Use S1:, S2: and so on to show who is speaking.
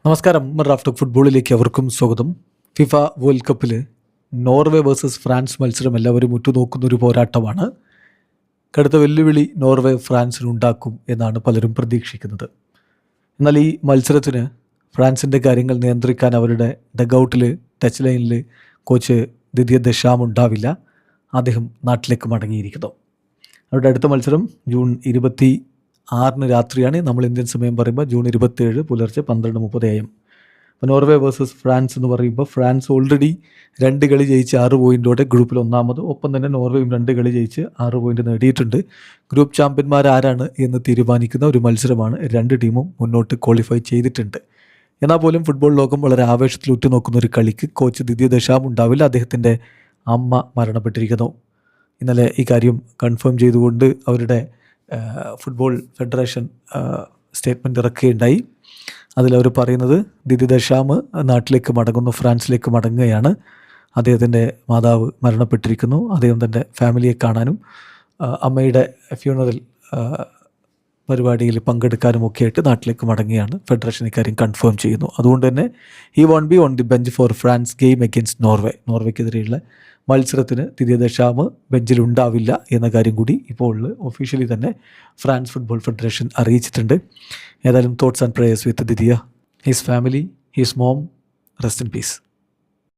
S1: നമസ്കാരം. Raf talk ഫുട്ബോളിലേക്ക് അവർക്കും സ്വാഗതം. ഫിഫ വേൾഡ് കപ്പിൽ നോർവേ വേഴ്സസ് ഫ്രാൻസ് മത്സരം എല്ലാവരും ഉറ്റുനോക്കുന്നൊരു പോരാട്ടമാണ്. കടുത്ത വെല്ലുവിളി നോർവേ ഫ്രാൻസിനുണ്ടാക്കും എന്നാണ് പലരും പ്രതീക്ഷിക്കുന്നത്. എന്നാൽ ഈ മത്സരത്തിന് ഫ്രാൻസിൻ്റെ കാര്യങ്ങൾ നിയന്ത്രിക്കാൻ അവരുടെ ഡഗൌട്ടിൽ ടച്ച് ലൈനിൽ കോച്ച് ദിദിയർ ദെഷാം ഉണ്ടാവില്ല. അദ്ദേഹം നാട്ടിലേക്ക് മടങ്ങിയിരിക്കുന്നു. അവരുടെ അടുത്ത മത്സരം ജൂൺ 26 രാത്രിയാണ്. നമ്മൾ ഇന്ത്യൻ സമയം പറയുമ്പോൾ ജൂൺ 27 പുലർച്ചെ 12:30 AM. അപ്പോൾ നോർവേ വേഴ്സസ് ഫ്രാൻസ് എന്ന് പറയുമ്പോൾ ഫ്രാൻസ് ഓൾറെഡി 2 കളി ജയിച്ച് 6 പോയിൻറ്റോടെ ഗ്രൂപ്പിൽ ഒന്നാമത്. ഒപ്പം തന്നെ നോർവേയും 2 കളി ജയിച്ച് 6 പോയിൻറ്റ് നേടിയിട്ടുണ്ട്. ഗ്രൂപ്പ് ചാമ്പ്യന്മാർ ആരാണ് എന്ന് തീരുമാനിക്കുന്ന ഒരു മത്സരമാണ്. 2 ടീമും മുന്നോട്ട് ക്വാളിഫൈ ചെയ്തിട്ടുണ്ട്. എന്നാൽ പോലും ഫുട്ബോൾ ലോകം വളരെ ആവേശത്തിൽ ഉറ്റുനോക്കുന്ന ഒരു കളിക്ക് കോച്ച് ദിദിയർ ദെഷാം ഉണ്ടാവില്ല. അദ്ദേഹത്തിൻ്റെ അമ്മ മരണപ്പെട്ടിരിക്കുന്നു. ഇന്നലെ ഈ കാര്യം കൺഫേം ചെയ്തുകൊണ്ട് അവരുടെ ഫുട്ബോൾ ഫെഡറേഷൻ സ്റ്റേറ്റ്മെൻറ്റ് ഇറക്കുകയുണ്ടായി. അതിലവർ പറയുന്നത് ദിദിയർ ദെഷാം നാട്ടിലേക്ക് മടങ്ങുന്നു, ഫ്രാൻസിലേക്ക് മടങ്ങുകയാണ്. അദ്ദേഹത്തിൻ്റെ മാതാവ് മരണപ്പെട്ടിരിക്കുന്നു. അദ്ദേഹം തൻ്റെ ഫാമിലിയെ കാണാനും അമ്മയുടെ ഫ്യൂണറൽ പരിപാടിയിൽ പങ്കെടുക്കാനും ഒക്കെ ആയിട്ട് നാട്ടിലേക്ക് മടങ്ങുകയാണ്. ഫെഡറേഷൻ ഇക്കാര്യം കൺഫേം ചെയ്യുന്നു. അതുകൊണ്ട് തന്നെ he won't be on the bench for France game against Norway. നോർവേക്കെതിരെയുള്ള മത്സരത്തിന് ദിദിയർ ദെഷാം ബെഞ്ചിലുണ്ടാവില്ല എന്ന കാര്യം കൂടി ഇപ്പോൾ ഒഫീഷ്യലി തന്നെ ഫ്രാൻസ് ഫുട്ബോൾ ഫെഡറേഷൻ അറിയിച്ചിട്ടുണ്ട്. ഏതായാലും thoughts and prayers with Didier, his family, his mom. Rest in peace.